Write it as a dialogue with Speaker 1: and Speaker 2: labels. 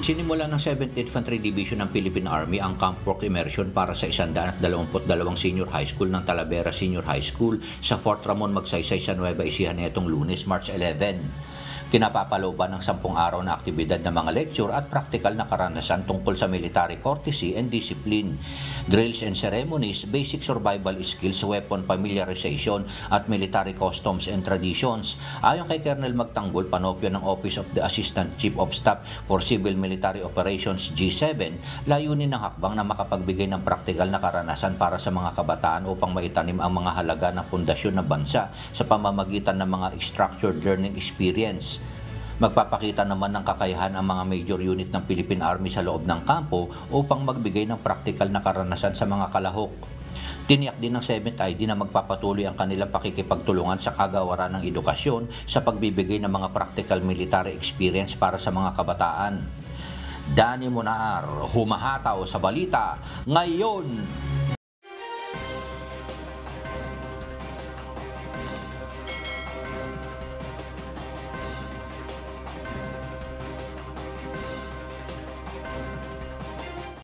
Speaker 1: Sinimula ng 7th Infantry Division ng Philippine Army ang Camp Work Immersion para sa 122 senior high school ng Talavera Senior High School sa Fort Ramon Magsaysay sa Nueva Ecija netong Lunes, March 11. Kinapapalooban ng 10 araw na aktibidad ng mga lecture at practical na karanasan tungkol sa military courtesy and discipline, drills and ceremonies, basic survival skills, weapon familiarization at military customs and traditions. Ayon kay Colonel Magtanggol Panopio ng Office of the Assistant Chief of Staff for Civil Military Operations G7, layunin ng hakbang na makapagbigay ng practical na karanasan para sa mga kabataan upang maitanim ang mga halaga ng pundasyon ng bansa sa pamamagitan ng mga structured learning experience. Magpapakita naman ng kakayahan ang mga major unit ng Philippine Army sa loob ng kampo upang magbigay ng practical na karanasan sa mga kalahok. Tiniyak din ng 7th ID na magpapatuloy ang kanilang pakikipagtulungan sa kagawaran ng edukasyon sa pagbibigay ng mga practical military experience para sa mga kabataan. Danny Monar, humahataw sa balita ngayon.